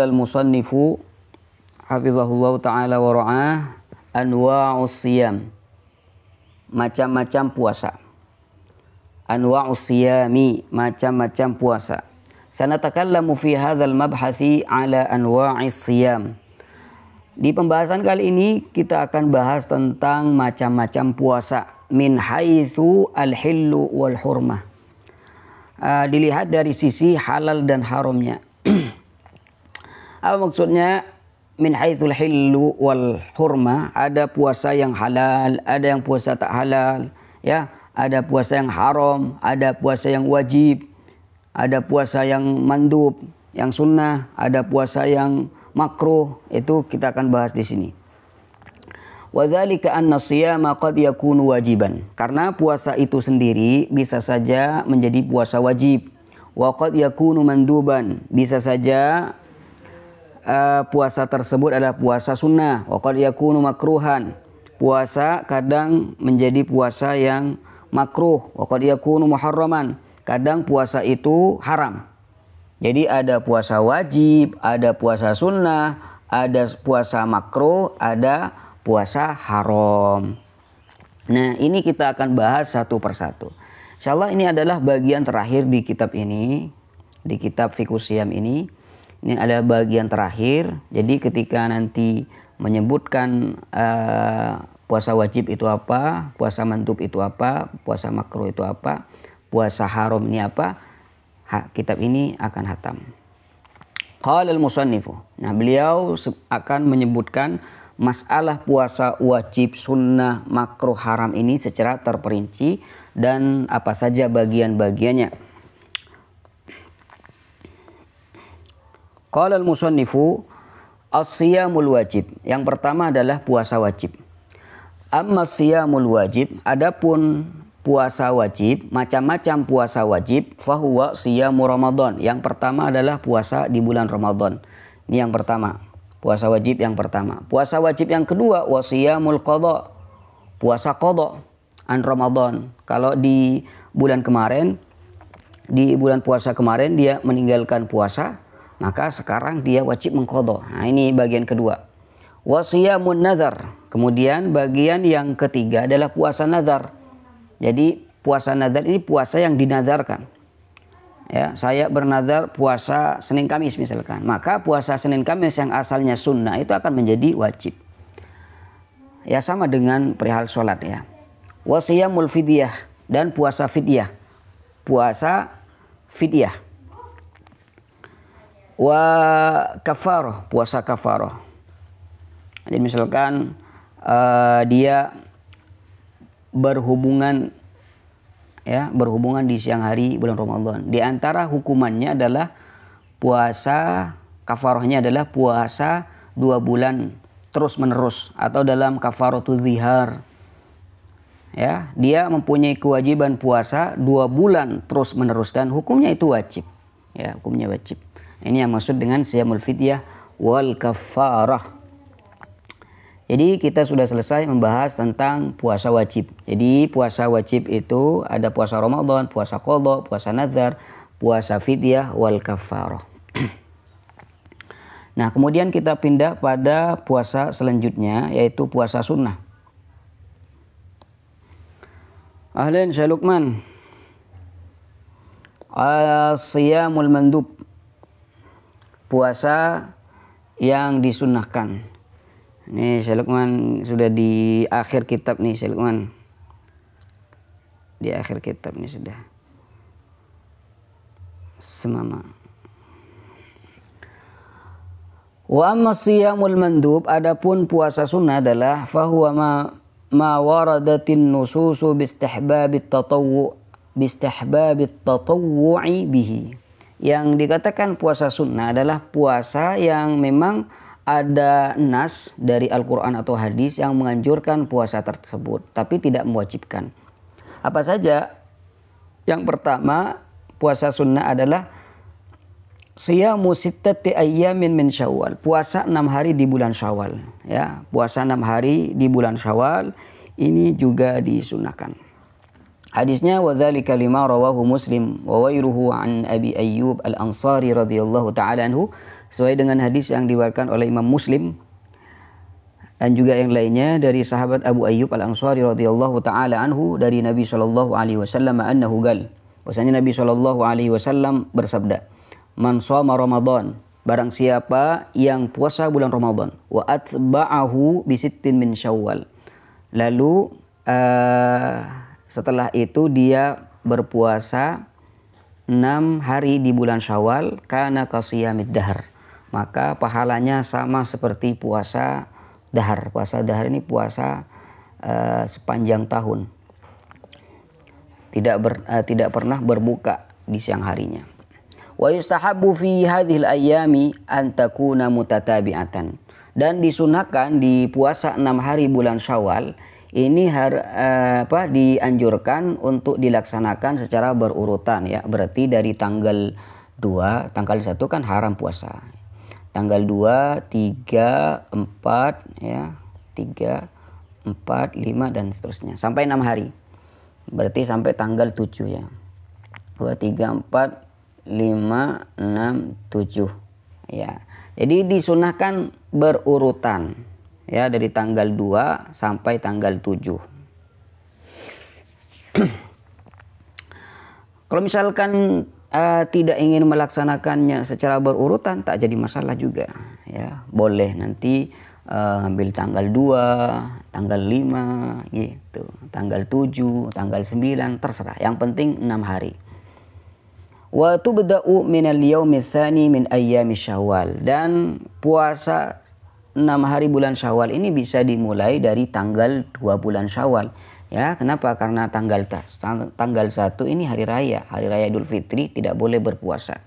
Qala al-musannifu hafizahullah ta'ala wa ra'ah, anwa'us siyam, macam-macam puasa. Anwa'us siyami, macam-macam puasa. Sanatakallamu fi hadzal mabhathi ala anwa'is siyam. Di pembahasan kali ini kita akan bahas tentang macam-macam puasa min haitsu al-hillu wal hurmah. Dilihat dari sisi halal dan haramnya. Apa maksudnya min haitsul hillu wal hurmah? Ada puasa yang halal, ada yang puasa tak halal, ya. Ada puasa yang haram, ada puasa yang wajib, ada puasa yang mandub, yang sunnah, ada puasa yang makruh. Itu kita akan bahas di sini. Wa dzalika anna shiyama qad yakunu wajiban. Karena puasa itu sendiri bisa saja menjadi puasa wajib. Wa qad yakunu manduban. Bisa saja puasa tersebut adalah puasa sunnah. Wa qad yakunu makruhan. Puasa kadang menjadi puasa yang makruh. Wa qad yakunu muharraman. Kadang puasa itu haram. Jadi ada puasa wajib, ada puasa sunnah, ada puasa makruh, ada puasa haram. Nah, ini kita akan bahas satu persatu. Insyaallah ini adalah bagian terakhir di kitab ini, di kitab Fiqhus Shiyam ini. Ini adalah bagian terakhir. Jadi ketika nanti menyebutkan puasa wajib itu apa, puasa mandub itu apa, puasa makruh itu apa, puasa haram ini apa, kitab ini akan hatam. Qala al-musannifu. Nah, beliau akan menyebutkan masalah puasa wajib, sunnah, makruh, haram ini secara terperinci dan apa saja bagian-bagiannya. Qala al-musannifu as-siyamul wajib. Yang pertama adalah puasa wajib. Amma siyamul wajib, adapun puasa wajib, macam-macam puasa wajib, fahuwa siyamu Ramadan. Yang pertama adalah puasa di bulan Ramadan. Ini yang pertama, puasa wajib yang pertama. Puasa wajib yang kedua, wasiyamul qadha, puasa qadha an Ramadan. Kalau di bulan kemarin, di bulan puasa kemarin dia meninggalkan puasa, maka sekarang dia wajib mengqadha. Nah, ini bagian kedua. Wasiyamun nazar. Kemudian bagian yang ketiga adalah puasa nazar. Jadi puasa nazar ini puasa yang dinazarkan. Ya, saya bernazar puasa Senin Kamis misalkan. Maka puasa Senin Kamis yang asalnya sunnah itu akan menjadi wajib. Ya, sama dengan perihal sholat ya. Wasiyamul fidyah, dan puasa fidyah. Puasa fidyah. Wa kafaroh, puasa kafaroh. Jadi misalkan dia berhubungan di siang hari bulan Ramadan. Di antara hukumannya adalah puasa, kafarohnya adalah puasa 2 bulan terus menerus, atau dalam kafaratul zihar. Ya, dia mempunyai kewajiban puasa 2 bulan terus menerus dan hukumnya itu wajib. Ya, hukumnya wajib. Ini yang maksud dengan siyamul fidyah wal kafarah. Jadi kita sudah selesai membahas tentang puasa wajib. Jadi puasa wajib itu ada puasa Ramadan, puasa qadha, puasa nazar, puasa fidyah wal kafarah. Nah, kemudian kita pindah pada puasa selanjutnya, yaitu puasa sunnah. Ahlan Syekh Luqman. As-siyamul mandub, puasa yang disunnahkan. Ini Syekh Luqman sudah di akhir kitab nih, Syekh Luqman. Di akhir kitab nih sudah. Semama. Wa amma siyamul mandub, adapun puasa sunnah adalah fahuwa ma waradatin nususu bistihbabit tatawwu'i bihi. Yang dikatakan puasa sunnah adalah puasa yang memang ada nas dari Al-Quran atau hadis yang menganjurkan puasa tersebut, tapi tidak mewajibkan. Apa saja? Yang pertama, puasa sunnah adalah siyamu sittati ayyamin min Syawal, puasa 6 hari di bulan Syawal. Ya, puasa 6 hari di bulan Syawal ini juga disunahkan. Hadisnya wa dzalika lima rawahu Muslim wa ghairuhu an Abi Ayyub Al-Ansari radhiyallahu ta'ala anhu sesuai dengan hadis yang diriwayatkan oleh Imam Muslim dan juga yang lainnya dari sahabat Abu Ayyub Al-Ansari radhiyallahu taala anhu dari Nabi sallallahu alaihi wasallam annahu gal. Bahwasanya Nabi sallallahu alaihi wasallam bersabda, "Man shoma Ramadan, barang siapa yang puasa bulan Ramadan, wa atba'ahu bi sittin min Syawal." Lalu setelah itu dia berpuasa 6 hari di bulan Syawal, kana qasiyamid dahr, maka pahalanya sama seperti puasa dahar. Puasa dahar ini puasa sepanjang tahun, tidak pernah berbuka di siang harinya. Wa yustahabbu fi hadhil ayyami an takuna mutatabi'atan, dan disunahkan di puasa 6 hari bulan Syawal ini dianjurkan untuk dilaksanakan secara berurutan ya. Berarti dari tanggal 2, tanggal 1 kan haram puasa. Tanggal 2, 3, 4 ya, 3, 4, 5 dan seterusnya sampai 6 hari. Berarti sampai tanggal 7 ya. 2, 3, 4, 5, 6, 7 ya. Jadi disunahkan berurutan ya, dari tanggal 2 sampai tanggal 7. Kalau misalkan tidak ingin melaksanakannya secara berurutan, tak jadi masalah juga ya. Boleh nanti ambil tanggal 2, tanggal 5 gitu, tanggal 7, tanggal 9, terserah. Yang penting 6 hari. Wa tubda'u minal yaumits tsani min ayyami Syawal, dan puasa 6 hari bulan Syawal ini bisa dimulai dari tanggal 2 bulan Syawal. Ya, kenapa? Karena tanggal 1 ini hari raya Idul Fitri, tidak boleh berpuasa.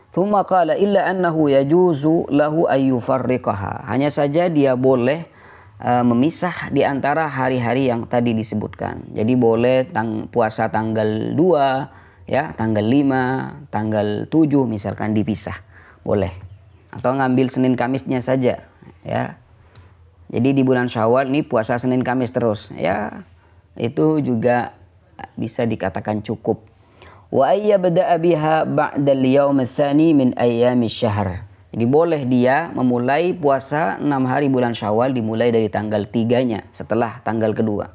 Tsumma qala illa annahu yajuzu lahu ayyufarriqaha. Hanya saja dia boleh memisah di antara hari-hari yang tadi disebutkan. Jadi boleh puasa tanggal 2 ya, tanggal 5, tanggal 7 misalkan dipisah. Boleh. Atau ngambil Senin Kamisnya saja ya. Jadi di bulan Syawal ini puasa Senin Kamis terus ya, itu juga bisa dikatakan cukup. Wa ayyabda'a biha ba'dal yaumits tsani min ayyamis syahr. Jadi boleh dia memulai puasa 6 hari bulan Syawal dimulai dari tanggal 3-nya setelah tanggal kedua.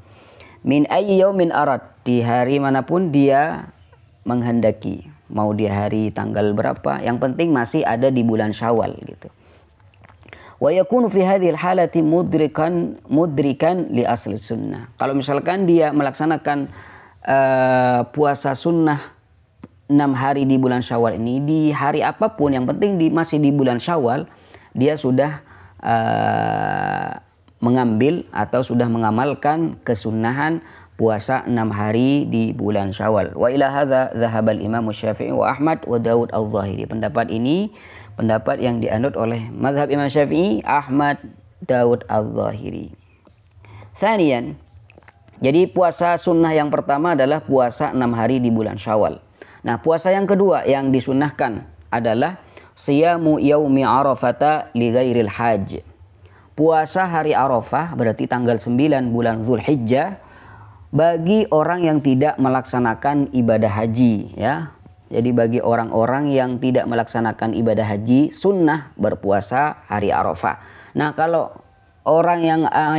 Min ayyi yaumin arad, di hari manapun dia menghendaki. Mau di hari tanggal berapa, yang penting masih ada di bulan Syawal gitu. Wa yakunu fi hadhil halati mudrikan li asli sunnah. Kalau misalkan dia melaksanakan puasa sunnah 6 hari di bulan Syawal ini, di hari apapun yang penting masih di bulan Syawal, dia sudah mengambil atau sudah mengamalkan kesunahan puasa 6 hari di bulan Syawal. Wa ila hadza dzahaba al-Imam Syafi'i wa Ahmad wa Daud al-Zahiri. Pendapat ini pendapat yang dianut oleh mazhab Imam Syafi'i, Ahmad, Daud al-Zahiri. Tsaniyan, jadi puasa sunnah yang pertama adalah puasa 6 hari di bulan Syawal. Nah, puasa yang kedua yang disunahkan adalah siyamu yaumi Arafata li ghairil hajj. Puasa hari Arafah berarti tanggal 9 bulan Dzulhijjah bagi orang yang tidak melaksanakan ibadah haji ya. Jadi bagi orang-orang yang tidak melaksanakan ibadah haji, sunnah berpuasa hari Arafah. Nah, kalau orang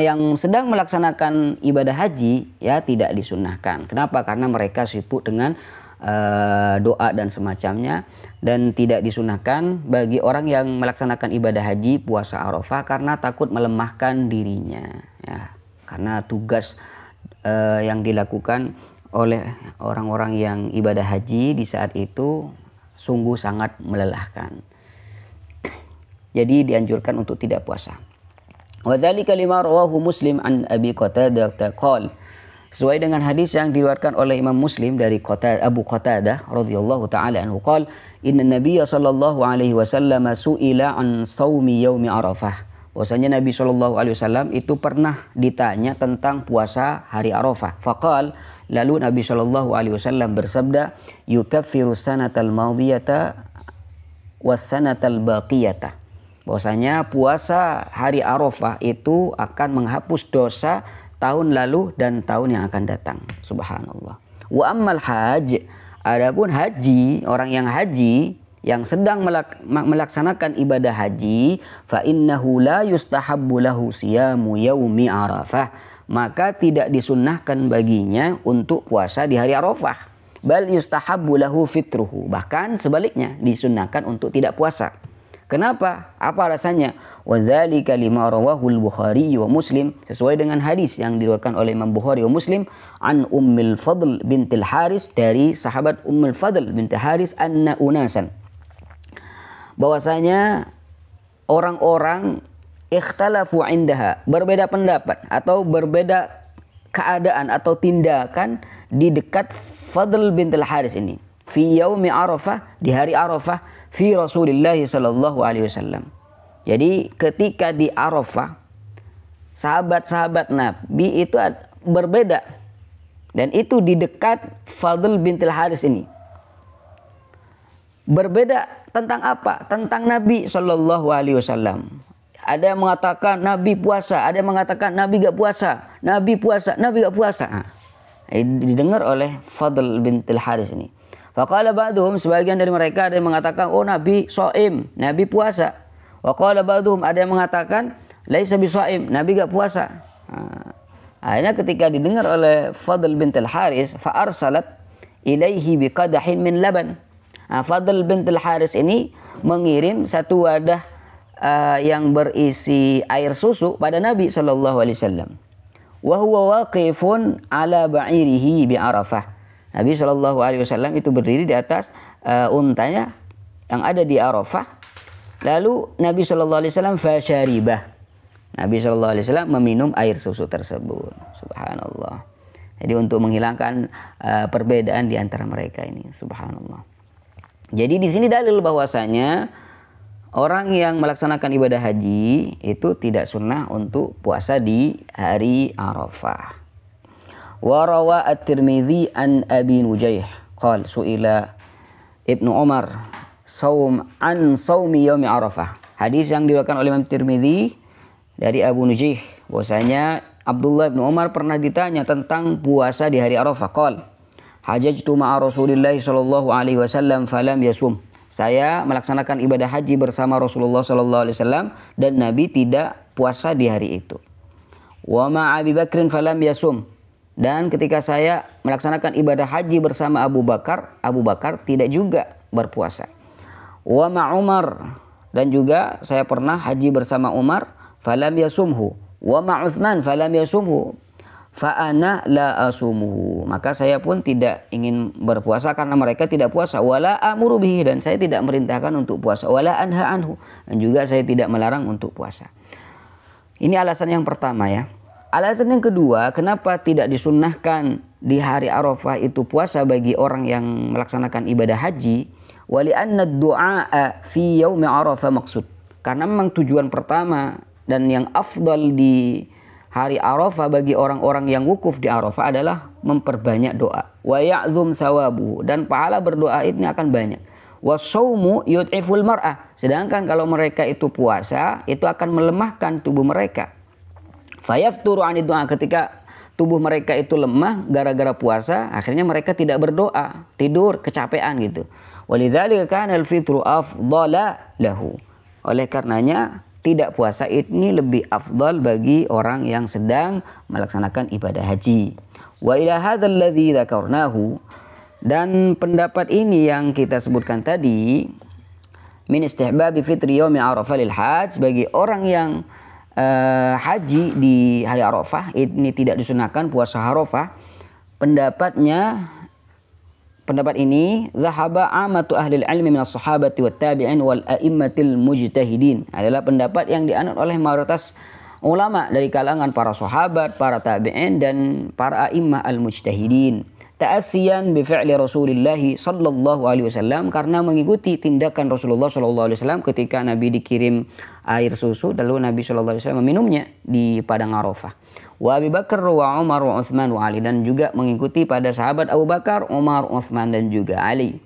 yang sedang melaksanakan ibadah haji ya tidak disunnahkan. Kenapa? Karena mereka sibuk dengan doa dan semacamnya, dan tidak disunnahkan bagi orang yang melaksanakan ibadah haji puasa Arafah karena takut melemahkan dirinya ya. Karena tugas yang dilakukan oleh orang-orang yang ibadah haji di saat itu sungguh sangat melelahkan. Jadi dianjurkan untuk tidak puasa. Wa dzalika lima rawahu Muslim an Abi Qatadah qala, sesuai dengan hadis yang diriwayatkan oleh Imam Muslim dari Abu Qatadah radhiyallahu taala anhu qala, inna nabiyya sallallahu alaihi wasallam su'ila an shaumi yaumi Arafah. Bahwasanya Nabi SAW itu pernah ditanya tentang puasa hari Arafah. Faqal, lalu Nabi SAW bersabda, yukaffiru sanatal madiyata was sanatal baqiyata. Bahwasanya puasa hari Arafah itu akan menghapus dosa tahun lalu dan tahun yang akan datang. Subhanallah. Wa ammal hajj, adapun haji, orang yang haji yang sedang melaksanakan ibadah haji, fa innahu la yustahabbu lahu siyamu yaumi Arafah, maka tidak disunnahkan baginya untuk puasa di hari Arafah. Bal yustahabbu lahu fitruhu, bahkan sebaliknya disunnahkan untuk tidak puasa. Kenapa? Apa alasannya? Wa dzalika lima rawahu al-Bukhari wa Muslim, sesuai dengan hadis yang diriwayatkan oleh Imam Bukhari wa Muslim an Ummul Fadl bintil Haris, dari sahabat Ummul Fadl bintil Haris, anna unasan, bahwasanya orang-orang ikhtalafu indaha, berbeda pendapat atau berbeda keadaan atau tindakan di dekat Fadl bintil Haris ini, fi yaumi Arafah, di hari Arafah, fi Rasulillah sallallahu alaihi wasallam. Jadi ketika di Arafah, sahabat-sahabat Nabi itu berbeda, dan itu di dekat Fadl bintil Haris ini. Berbeda tentang apa? Tentang Nabi sallallahu alaihi wasallam. Ada yang mengatakan Nabi puasa, ada yang mengatakan Nabi gak puasa, Nabi puasa, Nabi gak puasa. Didengar oleh Fadl bintil Haris ini. Faqala ba'duhum, sebagian dari mereka ada yang mengatakan, oh Nabi shaim, Nabi puasa. Wa qala ba'duhum, ada yang mengatakan laisa bishaim, Nabi gak puasa. Akhirnya ketika didengar oleh Fadl bintil Haris, fa arsalat ilaihi biqadahin min laban. Fadl bintil Haris ini mengirim satu wadah yang berisi air susu pada Nabi sallallahu alaihi wasallam. Wa huwa waqifun ala ba'irihi bi Arafah. Nabi sallallahu alaihi wasallam itu berdiri di atas untanya yang ada di Arafah. Lalu Nabi sallallahu alaihi wasallam fasyaribah. Nabi sallallahu alaihi wasallam meminum air susu tersebut. Subhanallah. Jadi untuk menghilangkan perbedaan di antara mereka ini, subhanallah. Jadi di sini dalil bahwasanya orang yang melaksanakan ibadah haji itu tidak sunnah untuk puasa di hari Arafah. Wa rawa at-Tirmidzi an Abi Nujaih qala su'ila Ibnu Umar an saumi yaumi Arafah. Hadis yang diriwayatkan oleh Imam Tirmidzi dari Abu Nujaih, bahwasanya Abdullah bin Umar pernah ditanya tentang puasa di hari Arafah. Qala hajajtu ma'a Rasulillah sallallahu alaihi wasallam falam yasum. Saya melaksanakan ibadah haji bersama Rasulullah sallallahu alaihi wasallam dan Nabi tidak puasa di hari itu. Wa ma'a Abi Bakrin falam yasum. Dan ketika saya melaksanakan ibadah haji bersama Abu Bakar tidak juga berpuasa. Wa ma'a Umar, dan juga saya pernah haji bersama Umar, falam yasumhu. Wa ma'a Utsman falam yasumhu. Fa ana la asumuhu, maka saya pun tidak ingin berpuasa karena mereka tidak puasa. Wala amuru bihi, dan saya tidak merintahkan untuk puasa. Wala anha anhu, dan juga saya tidak melarang untuk puasa. Ini alasan yang pertama ya. Alasan yang kedua, kenapa tidak disunnahkan di hari Arafah itu puasa bagi orang yang melaksanakan ibadah haji? Wali anna du'a fi yaumi Arafah maksud. Karena memang tujuan pertama dan yang afdal di hari Arafah bagi orang-orang yang wukuf di Arafah adalah memperbanyak doa. Wa ya'zum thawabu, dan pahala berdoa ini akan banyak. Wa shaumu yud'iful mar'ah, sedangkan kalau mereka itu puasa itu akan melemahkan tubuh mereka. Fayafturu 'anid du'a, ketika tubuh mereka itu lemah gara-gara puasa, akhirnya mereka tidak berdoa, tidur, kecapean gitu. Walidzalika kana al-fitru afdala lahu. Oleh karenanya tidak puasa ini lebih afdal bagi orang yang sedang melaksanakan ibadah haji. Wa ila hadzal ladzi dzakarnahu, dan pendapat ini yang kita sebutkan tadi, min istihbabi fitri yaumi Arafah lil hajj, bagi orang yang haji di hari Arafah ini tidak disunahkan puasa Arafah. Pendapat ini zahaba amatu ahli ilmi minas sahabati wat tabi'in wal a'immatil mujtahidin, adalah pendapat yang dianut oleh mayoritas ulama dari kalangan para sahabat, para tabi'in dan para a'immah al-mujtahidin. Ta'assiyan bi fi'li Rasulillah sallallahu alaihi wasallam, karena mengikuti tindakan Rasulullah sallallahu alaihi wasallam ketika Nabi dikirim air susu, lalu Nabi sallallahu alaihi wasallam meminumnya di padang Arafah. Wa Abi Bakar wa Umar wa Utsman wa Ali, dan juga mengikuti pada sahabat Abu Bakar, Umar, Utsman dan juga Ali.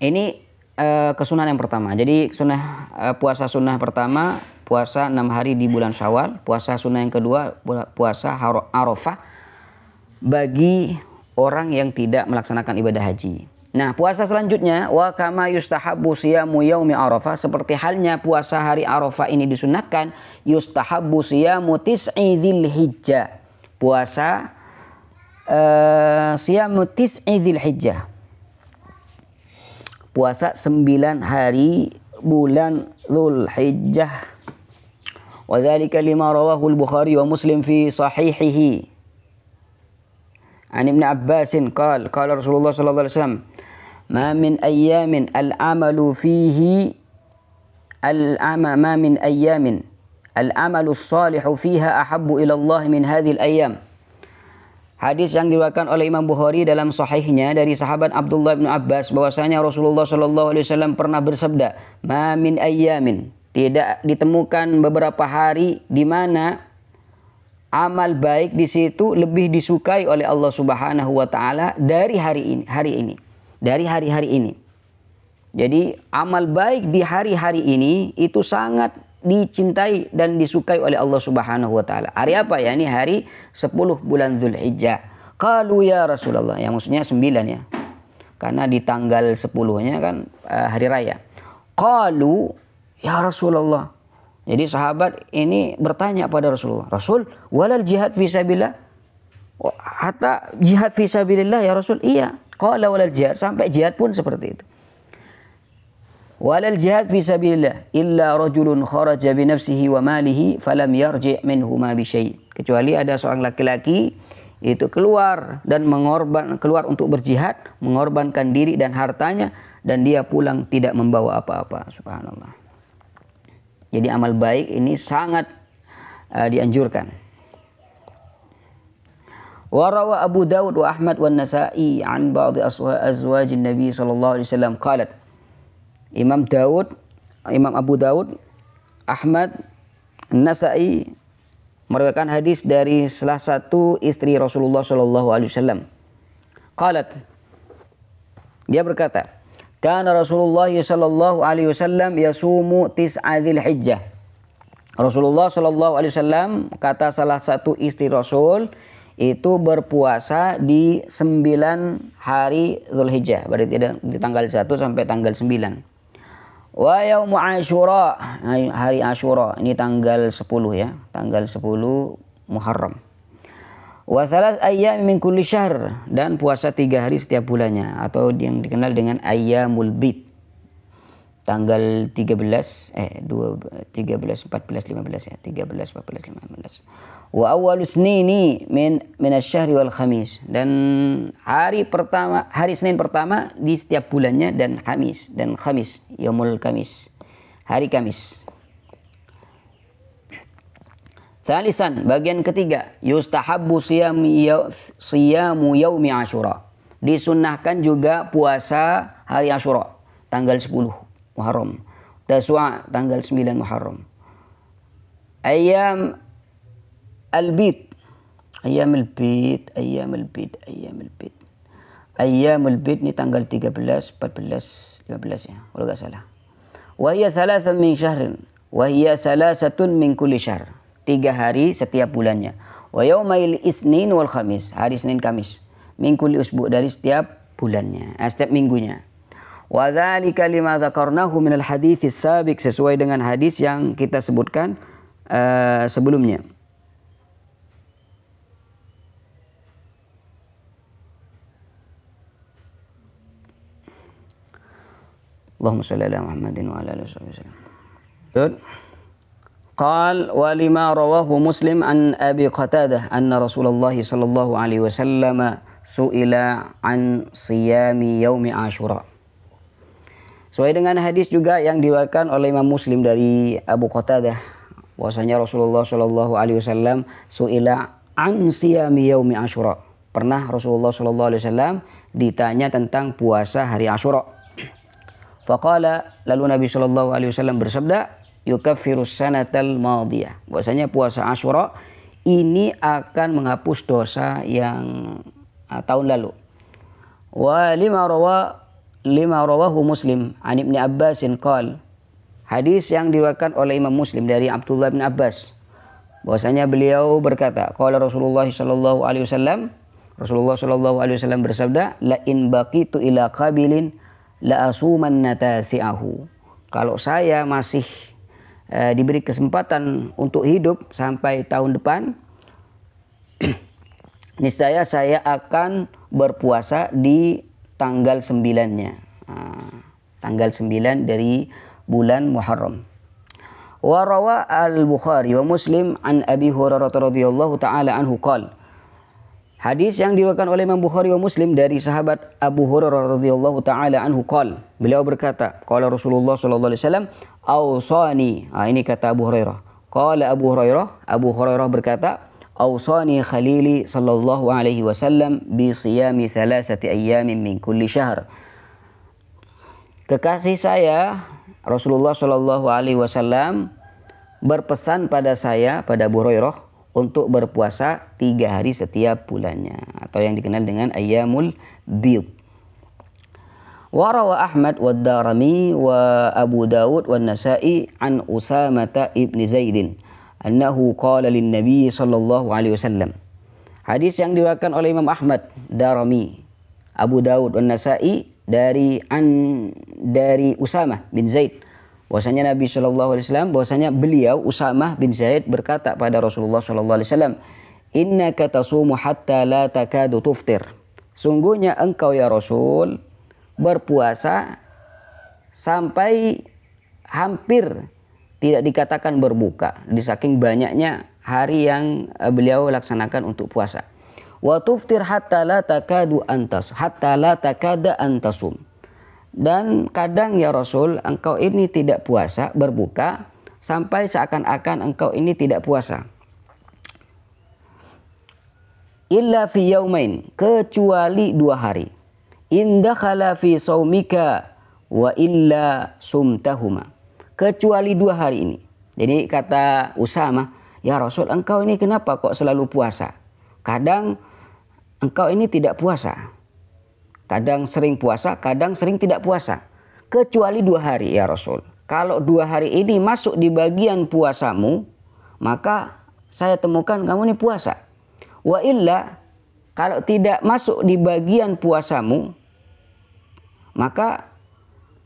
Ini kesunahan yang pertama. Jadi puasa sunnah pertama, puasa 6 hari di bulan Syawal. Puasa sunnah yang kedua, puasa Arafah bagi orang yang tidak melaksanakan ibadah haji. Nah, puasa selanjutnya wa kama yustahabbu siyamu yaumi Arafah, seperti halnya puasa hari Arafah ini disunahkan, yustahabbu siyamu tis'i Dzulhijjah. Puasa siyamu tis'i Dzulhijjah. Puasa 9 hari bulan Dzulhijjah. Wa dzalika lima rawahu al-Bukhari wa Muslim fi sahihihi. An Ibn Abbasin qala Rasulullah sallallahu alaihi wasallam, ma min ayyamin al-amalu fihi ma min ayyamin al-amalu as-salihu fiha ahabbu ila Allah min hadhihi al-ayyam. Hadis yang diriwayatkan oleh Imam Bukhari dalam sahihnya dari sahabat Abdullah bin Abbas bahwasanya Rasulullah sallallahu alaihi wasallam pernah bersabda, ma min ayyamin, tidak ditemukan beberapa hari di mana amal baik di situ lebih disukai oleh Allah Subhanahu wa taala dari hari ini, dari hari-hari ini. Jadi amal baik di hari-hari ini itu sangat dicintai dan disukai oleh Allah Subhanahu wa taala. Hari apa ya? Ini hari 10 bulan Dzulhijjah. Qalu ya Rasulullah, yang maksudnya 9 ya. Karena di tanggal 10-nya kan hari raya. Qalu ya Rasulullah. Jadi sahabat ini bertanya pada Rasulullah, Rasul, walal jihad fisabilillah? Hatta jihad fisabilillah ya Rasul? Iya. Qala walal jihad, sampai jihad pun seperti itu. Walal jihad fisabilillah illa rajulun kharaja bi nafsihi wa malihi falam yarji' minhu ma bi syai'. Kecuali ada seorang laki-laki itu keluar untuk berjihad, mengorbankan diri dan hartanya, dan dia pulang tidak membawa apa-apa. Subhanallah. Jadi amal baik ini sangat dianjurkan. Wa rawa Abu Dawud wa Ahmad wa Nasa'i an ba'd azwajin Nabi sallallahu alaihi wasallam qalat. Imam Abu Dawud, Ahmad, Nasa'i meriwayatkan hadis dari salah satu istri Rasulullah sallallahu alaihi wasallam. Qalat, dia berkata, kana Rasulullah sallallahu alaihi wasallam yasumu tis'a Dzulhijjah. Rasulullah sallallahu alaihi wasallam, kata salah satu istri Rasul, itu berpuasa di 9 hari Dzulhijjah, berarti di tanggal 1 sampai tanggal 9. Wa yaum Asyura, hari Asyura ini tanggal 10 ya, tanggal 10 Muharram. Wa thalath ayyam min kulli syahr, dan puasa 3 hari setiap bulannya, atau yang dikenal dengan ayyamul bid. Tanggal 13, 14, 15 ya, 13, 14, 15. Wa awwalus nini min asy-syahri wal khamis, dan hari Senin pertama di setiap bulannya, dan Khamis, yaumul Khamis, hari Kamis. Salisan, bagian ketiga, yustahabbu siyamu yaumi Asyura. Disunnahkan juga puasa hari Asyura, tanggal 10 Muharram. Taswa, tanggal 9 Muharram. Ayyam al-bid ini tanggal 13, 14, 15 ya, kalau enggak salah. Wa hiya thalathan min syahrin, wa hiya salasatun min kulli syahr. 3 hari setiap bulannya. Wa yaumail isnin wal khamis, hari Senin Kamis. Min kulli usbu, dari setiap bulannya, setiap minggunya. Wa dzalika lima dzakarnahu min al hadits sabiq, sesuai dengan hadis yang kita sebutkan sebelumnya. Allahumma shalli ala Muhammadin wa ala alihi wasallam. Qal wa lima rawahu Muslim an Abi Qatadah anna Rasulullah sallallahu alaihi wasallam su'ila an siyami yaumi Asyura. Sesuai dengan hadis juga yang diriwayatkan oleh Imam Muslim dari Abu Qatadah, bahwasanya Rasulullah sallallahu alaihi wasallam su'ila an siyami yaumi Asyura. Pernah Rasulullah sallallahu alaihi wasallam ditanya tentang puasa hari Asyura. Faqala, lalu Nabi sallallahu alaihi wasallam bersabda, yukaffirus sanatal madiyah, bahwasanya puasa Asyura ini akan menghapus dosa yang tahun lalu. Wa lima rawahu Muslim an Ibn Abbasin qal, hadis yang diriwayatkan oleh Imam Muslim dari Abdullah bin Abbas, bahwasanya beliau berkata, qala Rasulullah sallallahu alaihi wasallam, Rasulullah Shallallahu Alaihi Wasallam bersabda, la in baqitu ila qabilin la asumanna tasi'ahu. Kalau saya masih diberi kesempatan untuk hidup sampai tahun depan, niscaya saya akan berpuasa di tanggal 9-nya. Tanggal 9 dari bulan Muharram. Wa rawa al-Bukhari wa Muslim an Abi Hurairah radhiyallahu taala anhu qala. Hadis yang diriwayatkan oleh Imam Bukhari wa Muslim dari sahabat Abu Hurairah radhiyallahu taala anhu qala. Beliau berkata, qala Rasulullah sallallahu alaihi wasallam, "Ausani." Ini kata Abu Hurairah. Qala Abu Hurairah berkata, "Ausani khalili sallallahu alaihi wasallam bi siyami 3 ayyamin min kulli syahr." Kekasih saya Rasulullah Shallallahu Alaihi Wasallam berpesan pada saya, pada Abu Hurairah, untuk berpuasa 3 hari setiap bulannya, atau yang dikenal dengan ayyamul bid. Wa rawa Ahmad wa Darimi wa Abu Dawud wa Nasa'i an Usamah ibn Zaidin annahu qala lin Nabi sallallahu alaihi wasallam. Hadis yang diriwayatkan oleh Imam Ahmad, Darimi, Abu Dawud dan Nasa'i dari Usamah bin Zaid, bahwasanya Nabi Shallallahu Alaihi Wasallam, bahwasanya beliau Usamah bin Zaid berkata pada Rasulullah Shallallahu Alaihi Wasallam, innaka tasumu hatta la takadu tuftir. Sungguhnya engkau ya Rasul berpuasa sampai hampir tidak dikatakan berbuka, di saking banyaknya hari yang beliau laksanakan untuk puasa. Wa tuftir hatta la takada antasum. Dan kadang ya Rasul, engkau ini tidak puasa, berbuka sampai seakan-akan engkau ini tidak puasa. Illa fi yaumain, kecuali 2 hari. In dakhala fi saumika wa illa sumtahuma. Kecuali 2 hari ini. Jadi kata Usamah, ya Rasul, engkau ini kenapa kok selalu puasa? Kadang engkau ini tidak puasa. Kadang sering puasa, kadang sering tidak puasa. Kecuali 2 hari ya Rasul. Kalau 2 hari ini masuk di bagian puasamu, maka saya temukan kamu ini puasa. Wa illa, kalau tidak masuk di bagian puasamu, maka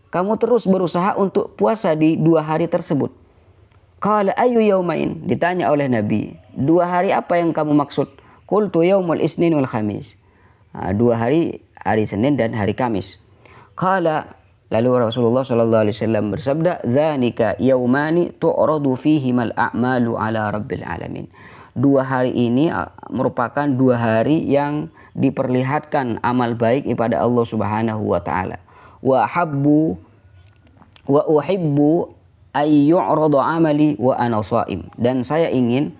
kamu terus berusaha untuk puasa di 2 hari tersebut. Qala ayu yaumain, ditanya oleh Nabi, 2 hari apa yang kamu maksud? Qultu yaumul isnin wal khamis. 2 hari, hari Senin dan hari Kamis. Qala, lalu Rasulullah sallallahu alaihi wasallam bersabda, "Dzanika yaumani tu'radu fihimal a'malu ala rabbil alamin." 2 hari ini merupakan 2 hari yang diperlihatkan amal baik kepada Allah Subhanahu wa taala. Wa uhibbu ay yu'radu amali wa ana shaim. Dan saya ingin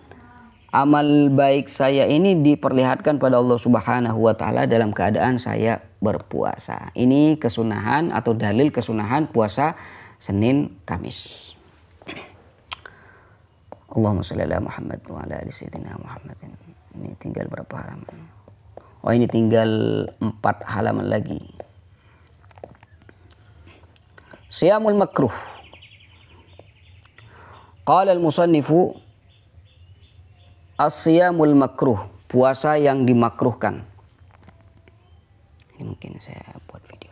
amal baik saya ini diperlihatkan pada Allah Subhanahu wa taala dalam keadaan saya berpuasa. Ini kesunahan atau dalil kesunahan puasa Senin Kamis. Allahumma shalli ala Muhammad wa ala ali sayyidina Muhammadin. Ini tinggal berapa halaman? Oh, ini tinggal 4 halaman lagi. Siyamul makruh. Qala al-musannifu as-siyamul makruh, puasa yang dimakruhkan. Ini mungkin saya buat video.